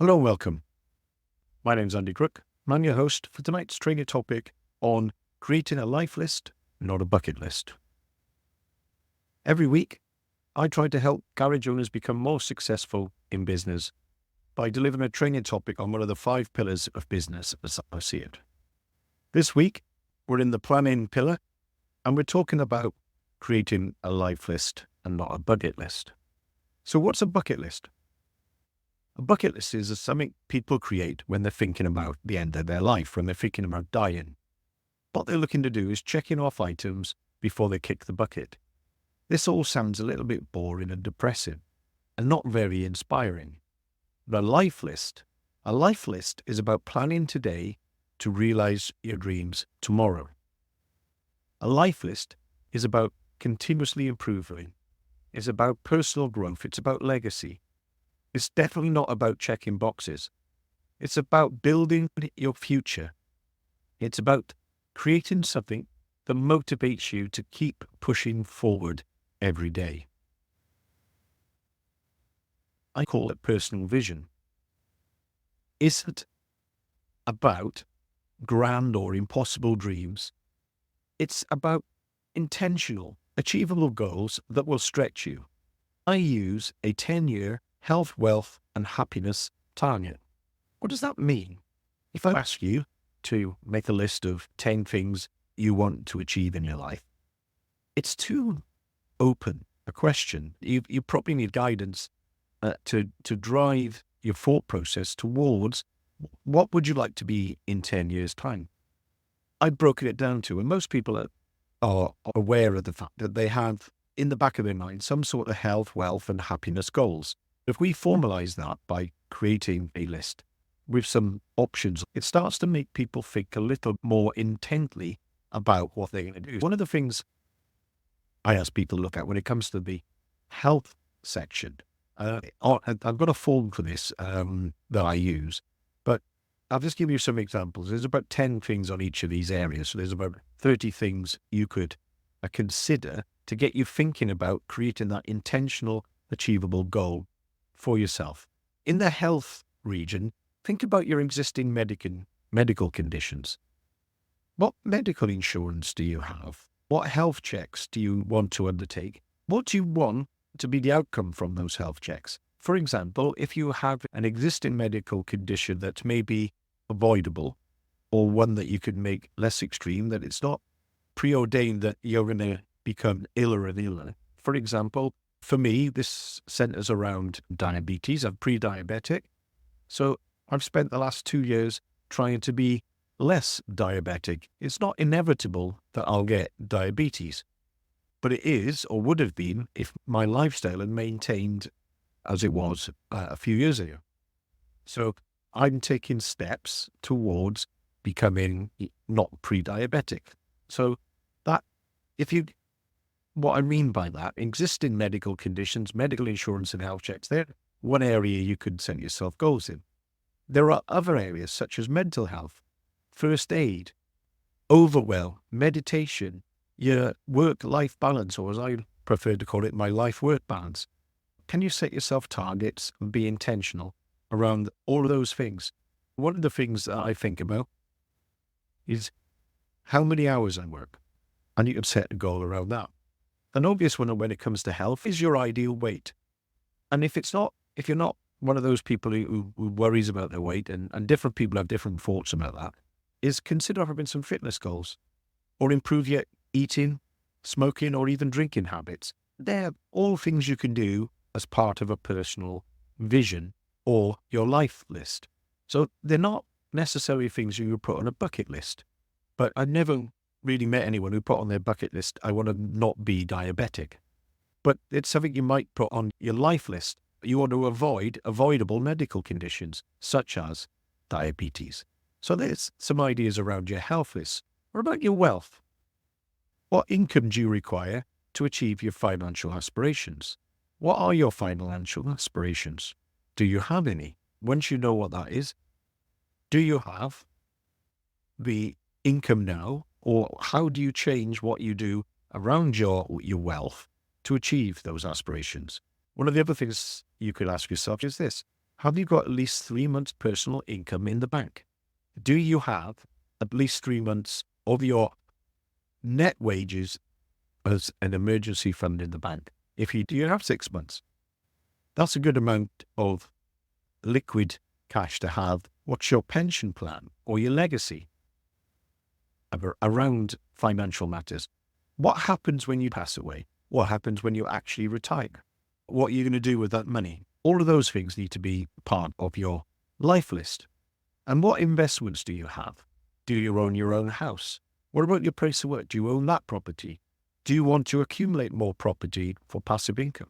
Hello and welcome. My name's Andy Crook, and I'm your host for tonight's training topic on creating a life list, not a bucket list. Every week, I try to help garage owners become more successful in business by delivering a training topic on one of the 5 pillars of business as I see it. This week, we're in the planning pillar, and we're talking about creating a life list and not a bucket list. So what's a bucket list? A bucket list is something people create when they're thinking about the end of their life, when they're thinking about dying. What they're looking to do is checking off items before they kick the bucket. This all sounds a little bit boring and depressing and not very inspiring. But a life list is about planning today to realize your dreams tomorrow. A life list is about continuously improving. It's about personal growth. It's about legacy. It's definitely not about checking boxes. It's about building your future. It's about creating something that motivates you to keep pushing forward every day. I call it personal vision. Isn't about grand or impossible dreams. It's about intentional, achievable goals that will stretch you. I use a 10-year health, wealth, and happiness target. What does that mean? If I ask you to make a list of 10 things you want to achieve in your life, it's too open a question. You probably need guidance to drive your thought process towards what would you like to be in 10 years' time. I've broken it down to, and most people are aware of the fact that they have in the back of their mind some sort of health, wealth, and happiness goals. If we formalize that by creating a list with some options, it starts to make people think a little more intently about what they're going to do. One of the things I ask people to look at when it comes to the health section, I've got a form for this that I use, but I'll just give you some examples. There's about 10 things on each of these areas. So there's about 30 things you could consider to get you thinking about creating that intentional, achievable goal for yourself. In the health region, think about your existing medical conditions. What medical insurance do you have? What health checks do you want to undertake? What do you want to be the outcome from those health checks? For example, if you have an existing medical condition that may be avoidable, or one that you could make less extreme, that it's not preordained that you're going to become iller and iller. For example, for me, this centers around diabetes. I'm pre-diabetic. So I've spent the last 2 years trying to be less diabetic. It's not inevitable that I'll get diabetes, but it is, or would have been, if my lifestyle had maintained as it was a few years ago. So I'm taking steps towards becoming not pre-diabetic. So that, what I mean by that, existing medical conditions, medical insurance and health checks, they're one area you could set yourself goals in. There are other areas such as mental health, first aid, overwhelm, meditation, your work-life balance, or as I prefer to call it, my life-work balance. Can you set yourself targets and be intentional around all of those things? One of the things that I think about is how many hours I work, and you can set a goal around that. An obvious one when it comes to health is your ideal weight. And if you're not one of those people who worries about their weight, and different people have different thoughts about that, is consider having some fitness goals or improve your eating, smoking, or even drinking habits. They're all things you can do as part of a personal vision or your life list. So they're not necessarily things you would put on a bucket list. But I've never really met anyone who put on their bucket list, I want to not be diabetic. But it's something you might put on your life list. You want to avoid avoidable medical conditions, such as diabetes. So there's some ideas around your health list. What about your wealth? What income do you require to achieve your financial aspirations? What are your financial aspirations? Do you have any? Once you know what that is, do you have the income now, or how do you change what you do around your wealth to achieve those aspirations? One of the other things you could ask yourself is this: Have you got at least 3 months personal income in the bank? Do you have at least 3 months of your net wages as an emergency fund in the bank? If you do, you have 6 months. That's a good amount of liquid cash to have. What's your pension plan or your legacy around financial matters? What happens when you pass away? What happens when you actually retire? What are you going to do with that money? All of those things need to be part of your life list. And what investments do you have? Do you own your own house? What about your place of work? Do you own that property? Do you want to accumulate more property for passive income?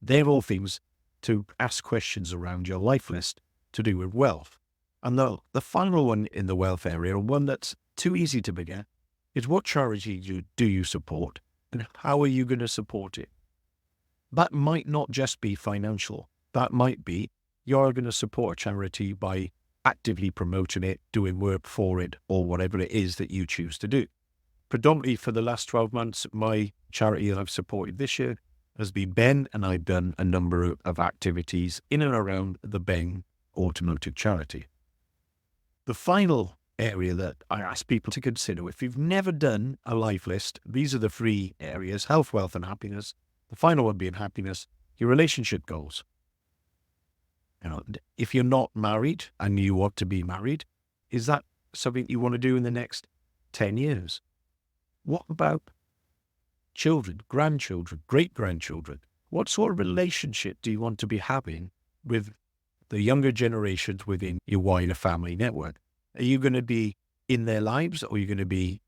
They're all things to ask questions around your life list to do with wealth. And the final one in the wealth area, one that's too easy to forget, is what charity do you support and how are you going to support it? That might not just be financial. That might be you're going to support a charity by actively promoting it, doing work for it, or whatever it is that you choose to do. Predominantly for the last 12 months, my charity that I've supported this year has been Ben, and I've done a number of activities in and around the Ben automotive charity. The final area that I ask people to consider, if you've never done a life list, these are the 3 areas: health, wealth, and happiness. The final one being happiness, your relationship goals. If you're not married and you want to be married, is that something you want to do in the next 10 years? What about children, grandchildren, great-grandchildren? What sort of relationship do you want to be having with the younger generations within your wider family network? Are you going to be in their lives, or are you going to be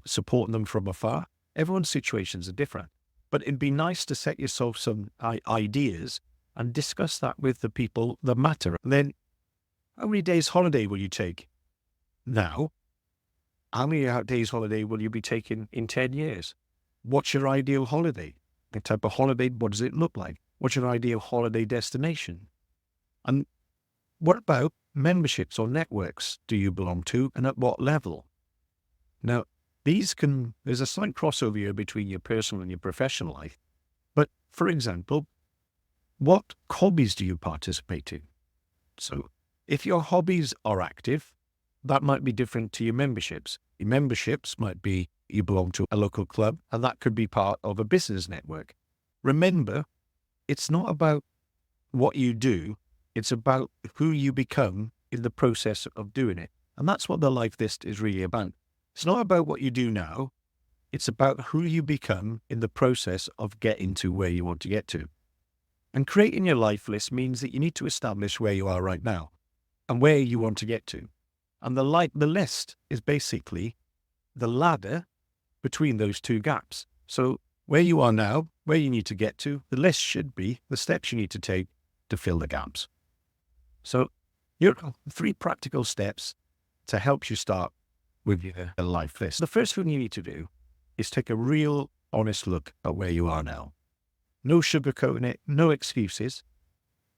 supporting them from afar? Everyone's situations are different. But it'd be nice to set yourself some ideas and discuss that with the people that matter. And then, how many days holiday will you take now? How many days holiday will you be taking in 10 years? What's your ideal holiday? The type of holiday, what does it look like? What's your ideal holiday destination? And what about memberships or networks do you belong to, and at what level? Now, there's a slight crossover here between your personal and your professional life. But for example, what hobbies do you participate in? So if your hobbies are active, that might be different to your memberships. Your memberships might be you belong to a local club, and that could be part of a business network. Remember, it's not about what you do, it's about who you become in the process of doing it. And that's what the life list is really about. It's not about what you do now, it's about who you become in the process of getting to where you want to get to. And creating your life list means that you need to establish where you are right now and where you want to get to. And the list is basically the ladder between those 2 gaps. So where you are now, where you need to get to, the list should be the steps you need to take to fill the gaps. So here are 3 practical steps to help you start with your life list. The first thing you need to do is take a real honest look at where you are now. No sugarcoating it, no excuses,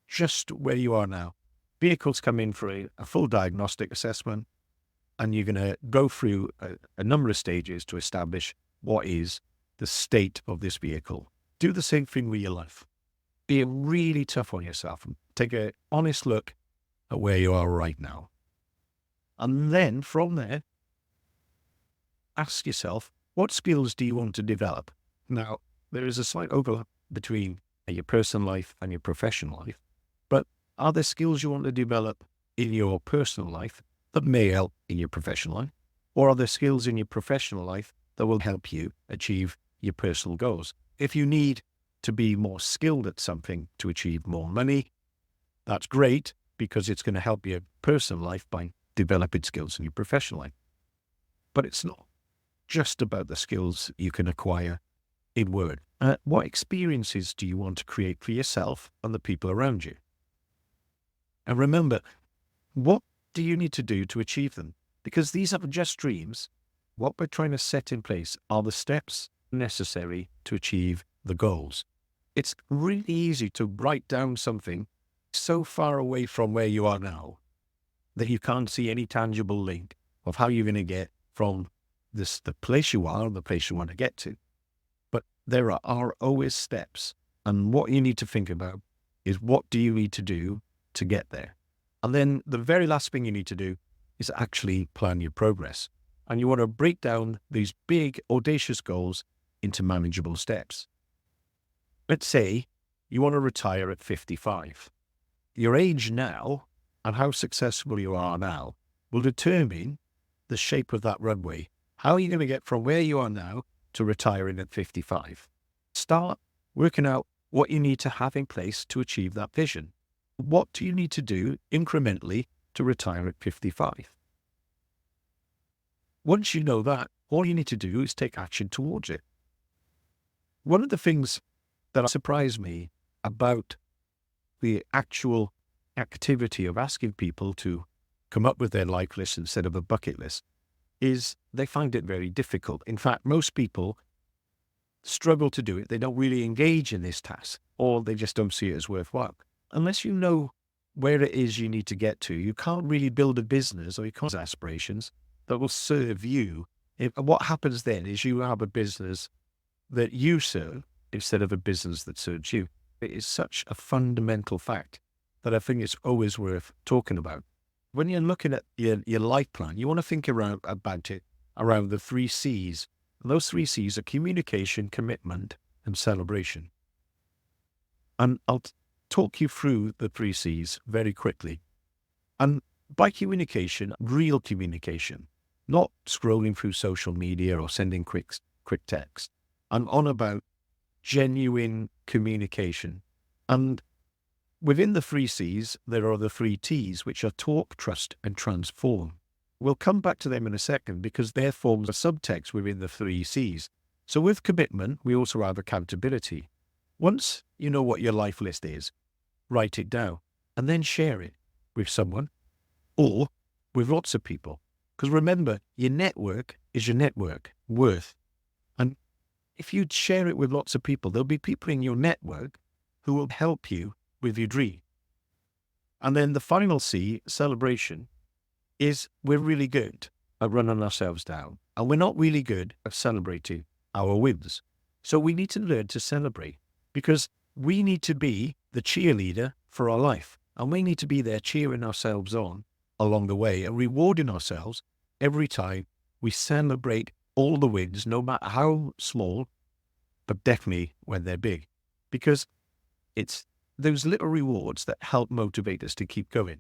just where you are now. Vehicles come in for a full diagnostic assessment, and you're going to go through a number of stages to establish what is the state of this vehicle. Do the same thing with your life. Be really tough on yourself and take an honest look at where you are right now. And then from there, ask yourself, what skills do you want to develop? Now, there is a slight overlap between your personal life and your professional life, but are there skills you want to develop in your personal life that may help in your professional life? Or are there skills in your professional life that will help you achieve your personal goals? If you need to be more skilled at something to achieve more money, that's great, because it's going to help your personal life by developing skills in your professional life. But it's not just about the skills you can acquire in work. What experiences do you want to create for yourself and the people around you? And remember, what do you need to do to achieve them? Because these aren't just dreams. What we're trying to set in place are the steps necessary to achieve the goals. It's really easy to write down something so far away from where you are now that you can't see any tangible link of how you're going to get from the place you are and the place you want to get to. But there are always steps. And what you need to think about is, what do you need to do to get there. And then the very last thing you need to do is actually plan your progress. And you want to break down these big, audacious goals into manageable steps. Let's say you want to retire at 55. Your age now and how successful you are now will determine the shape of that runway. How are you going to get from where you are now to retiring at 55? Start working out what you need to have in place to achieve that vision. What do you need to do incrementally to retire at 55? Once you know that, all you need to do is take action towards it. One of the things that surprised me about the actual activity of asking people to come up with their life list instead of a bucket list is they find it very difficult. In fact, most people struggle to do it. They don't really engage in this task, or they just don't see it as worthwhile. Unless you know where it is you need to get to, you can't really build a business or you can't have aspirations that will serve you. What happens then is you have a business that you serve instead of a business that serves you. It is such a fundamental fact that I think it's always worth talking about. When you're looking at your life plan, you want to think about it around the 3 C's. And those 3 C's are communication, commitment, and celebration. And I'll talk you through the 3 C's very quickly. And by communication, real communication, not scrolling through social media or sending quick text. I'm on about genuine communication. And within the 3 C's, there are the 3 T's, which are talk, trust, and transform. We'll come back to them in a second because they form a subtext within the 3 C's. So with commitment, we also have accountability. Once you know what your life list is, write it down and then share it with someone or with lots of people. Because remember, your network is your network worth. And if you share it with lots of people, there'll be people in your network who will help you with your dream. And then the final C, celebration, is we're really good at running ourselves down. And we're not really good at celebrating our wins. So we need to learn to celebrate because we need to be the cheerleader for our life. And we need to be there cheering ourselves on along the way and rewarding ourselves every time we celebrate all the wins, no matter how small, but definitely when they're big. Because it's those little rewards that help motivate us to keep going.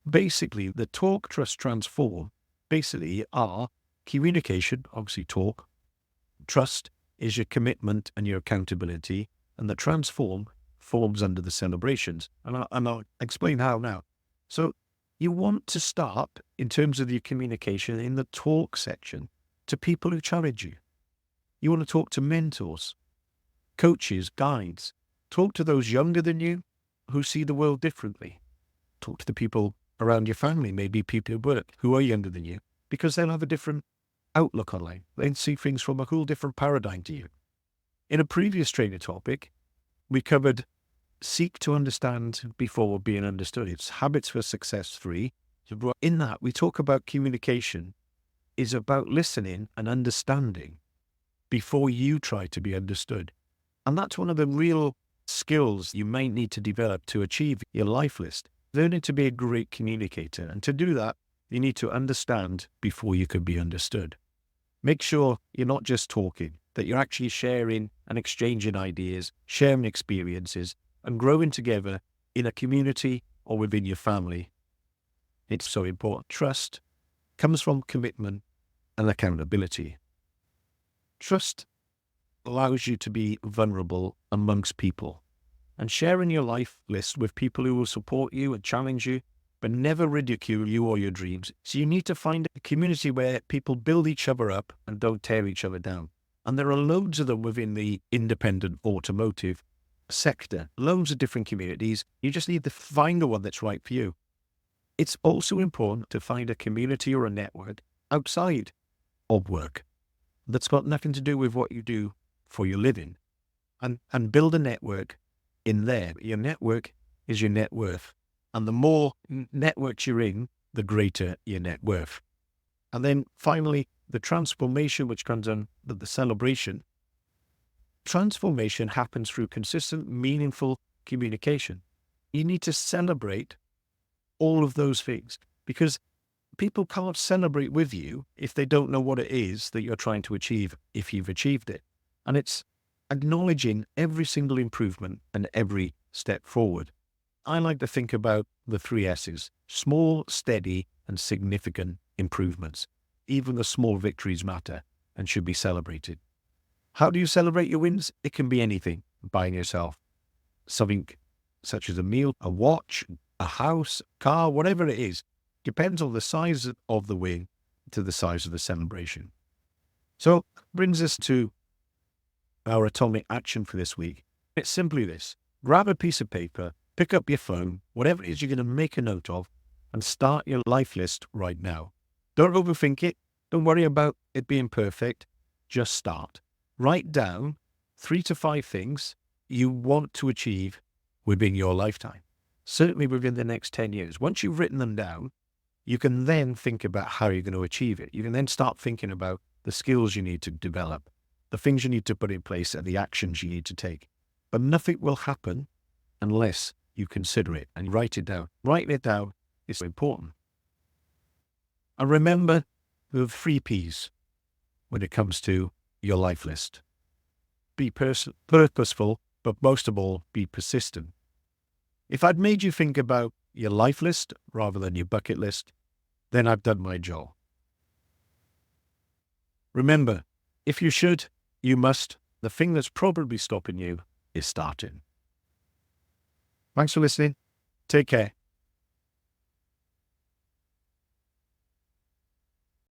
Basically, the talk, trust, transform basically are communication, obviously talk. Trust is your commitment and your accountability. And the transform forms under the celebrations. And I'll explain how now. So you want to start, in terms of your communication, in the talk section to people who challenge you. You want to talk to mentors, coaches, guides. Talk to those younger than you who see the world differently. Talk to the people around your family, maybe people at work who are younger than you, because they'll have a different outlook on life. They'll see things from a whole different paradigm to you. In a previous training topic, we covered seek to understand before being understood. It's habits for success 3. In that, we talk about communication is about listening and understanding before you try to be understood. And that's one of the real skills you might need to develop to achieve your life list. Learning to be a great communicator. And to do that, you need to understand before you can be understood. Make sure you're not just talking, that you're actually sharing and exchanging ideas, sharing experiences, and growing together in a community or within your family. It's so important. Trust comes from commitment and accountability. Trust allows you to be vulnerable amongst people and sharing your life list with people who will support you and challenge you, but never ridicule you or your dreams. So you need to find a community where people build each other up and don't tear each other down. And there are loads of them within the independent automotive sector, loads of different communities. You just need to find the one that's right for you. It's also important to find a community or a network outside of work that's got nothing to do with what you do for your living, and build a network in there. Your network is your net worth. And the more networks you're in, the greater your net worth. And then finally, the transformation, which comes on the celebration. Transformation happens through consistent, meaningful communication. You need to celebrate all of those things, because people can't celebrate with you if they don't know what it is that you're trying to achieve, if you've achieved it. And it's acknowledging every single improvement and every step forward. I like to think about the 3 S's: small, steady, and significant improvements. Even the small victories matter and should be celebrated. How do you celebrate your wins? It can be anything. Buying yourself something such as a meal, a watch, a house, car, whatever it is. Depends on the size of the win to the size of the celebration. So brings us to our atomic action for this week. It's simply this: grab a piece of paper, pick up your phone, whatever it is you're going to make a note of, and start your life list right now. Don't overthink it. Don't worry about it being perfect. Just start. Write down 3 to 5 things you want to achieve within your lifetime, certainly within the next 10 years. Once you've written them down, you can then think about how you're going to achieve it. You can then start thinking about the skills you need to develop, the things you need to put in place, and the actions you need to take. But nothing will happen unless you consider it and write it down. Writing it down is important. And remember the 3 P's when it comes to your life list. Be purposeful, but most of all, be persistent. If I'd made you think about your life list rather than your bucket list, then I've done my job. Remember, if you should, you must. The thing that's probably stopping you is starting. Thanks for listening. Take care.